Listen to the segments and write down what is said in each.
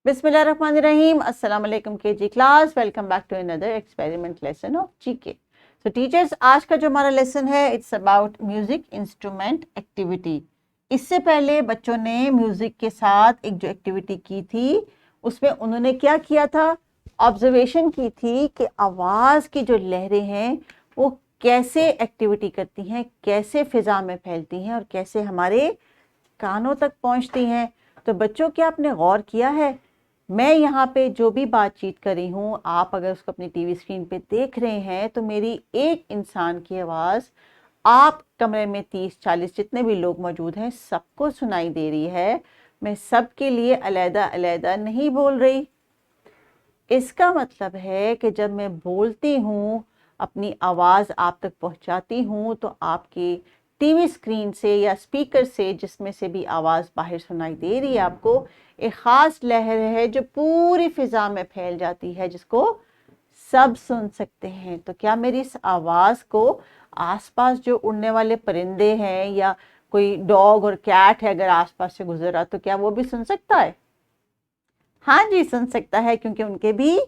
बिस्मिल्लाहिर्रहमानिर्रहीम। अस्सलाम वालेकुम KG class, welcome back to another experiment lesson of GK. So teachers, आज का जो हमारा लेसन है it's about music instrument activity. इससे पहले बच्चों ने म्यूजिक के साथ एक जो एक्टिविटी की थी उसमें उन्होंने क्या किया था, ऑब्जर्वेशन की थी कि आवाज़ की जो लहरें हैं वो कैसे एक्टिविटी करती हैं, कैसे फिजा में फैलती हैं और कैसे हमारे कानों तक पहुंचती हैं। तो बच्चों, क्या आपने गौर किया है, मैं यहाँ पे जो भी बातचीत कर रही हूँ, आप अगर उसको अपनी टीवी स्क्रीन पे देख रहे हैं तो मेरी एक इंसान की आवाज़ आप कमरे में 30-40 जितने भी लोग मौजूद हैं सबको सुनाई दे रही है। मैं सबके लिए अलग अलग नहीं बोल रही। इसका मतलब है कि जब मैं बोलती हूँ, अपनी आवाज़ आप तक पहुँचाती हूँ, तो आपकी टीवी स्क्रीन से या स्पीकर से जिसमें से भी आवाज़ बाहर सुनाई दे रही है आपको, एक ख़ास लहर है जो पूरी फिज़ा में फैल जाती है, जिसको सब सुन सकते हैं। तो क्या मेरी इस आवाज़ को आसपास जो उड़ने वाले परिंदे हैं या कोई डॉग और कैट है अगर आसपास से गुजर रहा, तो क्या वो भी सुन सकता है? हाँ जी, सुन सकता है, क्योंकि उनके भी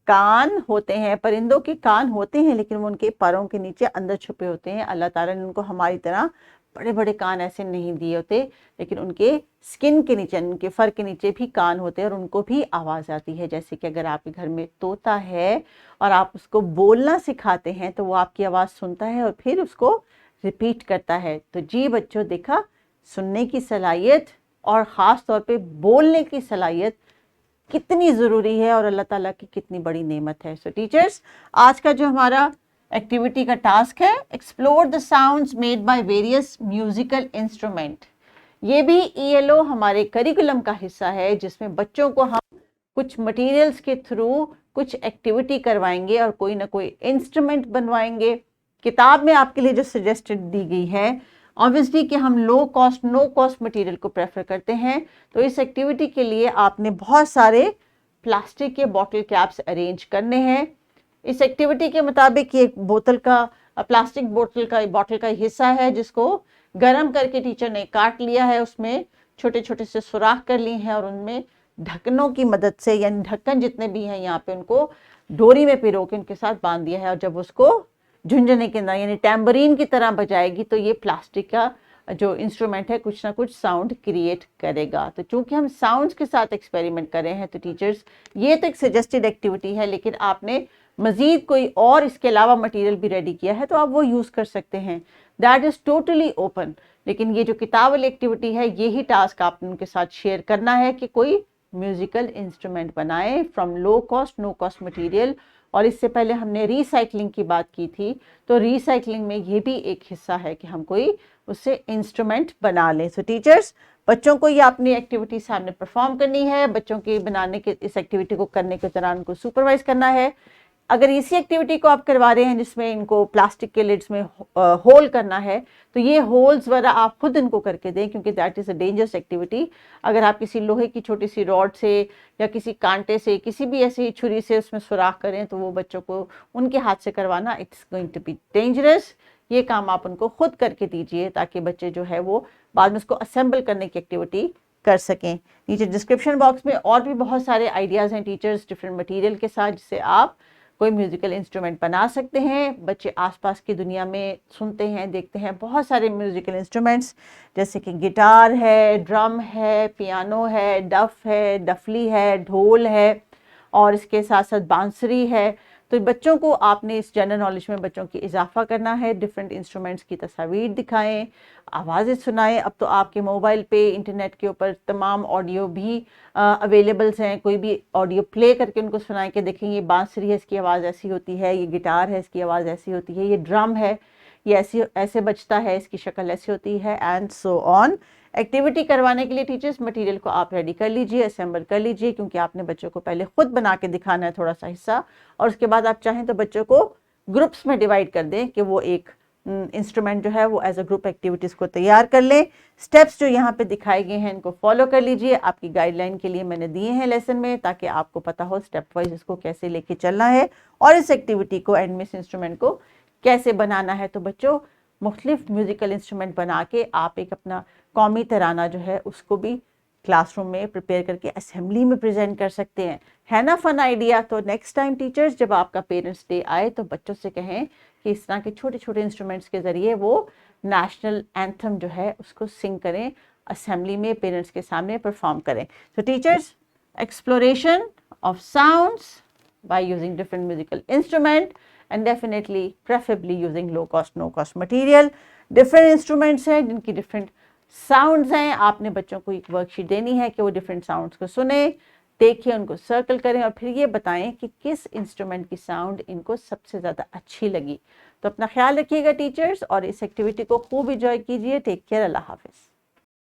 कान होते हैं। परिंदों के कान होते हैं लेकिन वो उनके पैरों के नीचे अंदर छुपे होते हैं। अल्लाह ताला ने उनको हमारी तरह बड़े बड़े कान ऐसे नहीं दिए होते, लेकिन उनके स्किन के नीचे, उनके फर के नीचे भी कान होते हैं और उनको भी आवाज़ आती है। जैसे कि अगर आपके घर में तोता है और आप उसको बोलना सिखाते हैं तो वो आपकी आवाज़ सुनता है और फिर उसको रिपीट करता है। तो जी बच्चों, देखा, सुनने की सलाहियत और ख़ास तौर पे बोलने की सलाहियत कितनी ज़रूरी है और अल्लाह ताला की कितनी बड़ी नेमत है। सो टीचर्स, आज का जो हमारा एक्टिविटी का टास्क है, explore the sounds made by various musical instrument. ये भी ELO हमारे करिकुलम का हिस्सा है, जिसमें बच्चों को हम कुछ मटेरियल्स के थ्रू कुछ एक्टिविटी करवाएंगे और कोई ना कोई इंस्ट्रूमेंट बनवाएंगे। किताब में आपके लिए जो सजेस्टेड दी गई है, ऑब्वियसली कि हम low cost no cost material को प्रेफर करते हैं। तो इस एक्टिविटी के लिए आपने बहुत सारे प्लास्टिक के बॉटल कैप्स अरेंज करने हैं। इस एक्टिविटी के मुताबिक ये बोतल का, प्लास्टिक बॉटल का हिस्सा है जिसको गर्म करके टीचर ने काट लिया है, उसमें छोटे छोटे से सुराख कर लिए हैं और उनमें ढक्कनों की मदद से, यानी ढक्कन जितने भी हैं यहाँ पे उनको डोरी में पिरो के उनके साथ बांध दिया है। और जब उसको झुंझुने के अंदर यानी टैम्बरीन की तरह बजाएगी तो ये प्लास्टिक का जो इंस्ट्रूमेंट है कुछ ना कुछ साउंड क्रिएट करेगा। तो चूंकि हम साउंड्स के साथ एक्सपेरिमेंट कर रहे हैं तो टीचर्स, ये तो एक सजेस्टेड एक्टिविटी है, लेकिन आपने मजीद कोई और इसके अलावा मटेरियल भी रेडी किया है तो आप वो यूज़ कर सकते हैं। That is totally open. लेकिन ये जो किताब वाली एक्टिविटी है, यही टास्क आपने उनके साथ शेयर करना है कि कोई म्यूजिकल इंस्ट्रूमेंट बनाए from low cost no cost material. और इससे पहले हमने रिसाइकलिंग की बात की थी, तो रिसाइकलिंग में ये भी एक हिस्सा है कि हम कोई उससे इंस्ट्रूमेंट बना लें। सो टीचर्स, बच्चों को ये अपनी एक्टिविटी सामने परफॉर्म करनी है। बच्चों के बनाने के, इस एक्टिविटी को करने के दौरान उनको सुपरवाइज करना है। अगर इसी एक्टिविटी को आप करवा रहे हैं जिसमें इनको प्लास्टिक के लिड्स में होल करना है, तो ये होल्स वगैरह आप खुद इनको करके दें, क्योंकि that is a dangerous activity. अगर आप किसी लोहे की छोटी सी रॉड से या किसी कांटे से, किसी भी ऐसी छुरी से उसमें सुराख करें तो वो बच्चों को उनके हाथ से करवाना, it's going to be dangerous. ये काम आप उनको खुद करके दीजिए ताकि बच्चे जो है वो बाद में उसको असेंबल करने की एक्टिविटी कर सकें। नीचे डिस्क्रिप्शन बॉक्स में और भी बहुत सारे आइडियाज़ हैं टीचर्स, डिफरेंट मटेरियल के साथ, जिससे आप कोई म्यूजिकल इंस्ट्रूमेंट बना सकते हैं। बच्चे आसपास की दुनिया में सुनते हैं, देखते हैं बहुत सारे म्यूजिकल इंस्ट्रूमेंट्स, जैसे कि गिटार है, ड्रम है, पियानो है, डफ है, डफली है, ढोल है और इसके साथ साथ बांसुरी है। तो बच्चों को आपने इस जनरल नॉलेज में बच्चों की इजाफा करना है। डिफरेंट इंस्ट्रूमेंट्स की तस्वीर दिखाएं, आवाज़ें सुनाएं। अब तो आपके मोबाइल पे, इंटरनेट के ऊपर तमाम ऑडियो भी अवेलेबल्स हैं। कोई भी ऑडियो प्ले करके उनको सुनाएं कि देखें ये बांसुरी है, इसकी आवाज़ ऐसी होती है, ये गिटार है, इसकी आवाज़ ऐसी होती है, ये ड्रम है, ये ऐसे बजता है, इसकी शक्ल ऐसी होती है, एंड सो ऑन। एक्टिविटी करवाने के लिए टीचर्स मटेरियल को आप रेडी कर लीजिए, असेंबल कर लीजिए, क्योंकि आपने बच्चों को पहले खुद बना के दिखाना है थोड़ा सा हिस्सा, और उसके बाद आप चाहें तो बच्चों को ग्रुप्स में डिवाइड कर दें कि वो एक इंस्ट्रूमेंट जो है वो एज अ ग्रुप एक्टिविटीज़ को तैयार कर लें। स्टेप्स जो यहाँ पे दिखाए गए हैं इनको फॉलो कर लीजिए। आपकी गाइडलाइन के लिए मैंने दिए हैं लेसन में, ताकि आपको पता हो स्टेप वाइज इसको कैसे लेके चलना है और इस एक्टिविटी को एंड में इस इंस्ट्रूमेंट को कैसे बनाना है। तो बच्चों, मुख्तलिफ म्यूजिकल इंस्ट्रूमेंट बना के आप एक अपना कौमी तराना जो है उसको भी क्लासरूम में प्रिपेयर करके असेंबली में प्रेजेंट कर सकते हैं। है ना फन आइडिया? तो नेक्स्ट टाइम टीचर्स जब आपका पेरेंट्स डे आए तो बच्चों से कहें कि इस तरह के छोटे छोटे इंस्ट्रूमेंट्स के ज़रिए वो नेशनल एंथम जो है उसको सिंग करें, असेंबली में पेरेंट्स के सामने परफॉर्म करें। तो teachers, exploration of sounds by using different musical instrument and definitely preferably using low cost no cost material। different instruments हैं जिनकी different sounds हैं। आपने बच्चों को एक वर्कशीट देनी है कि वो different sounds को सुने, देखिए, उनको सर्कल करें और फिर ये बताएं कि किस इंस्ट्रूमेंट की साउंड इनको सबसे ज़्यादा अच्छी लगी। तो अपना ख्याल रखिएगा टीचर्स और इस एक्टिविटी को खूब इंजॉय कीजिए। टेक केयर, अल्लाह हाफिज़।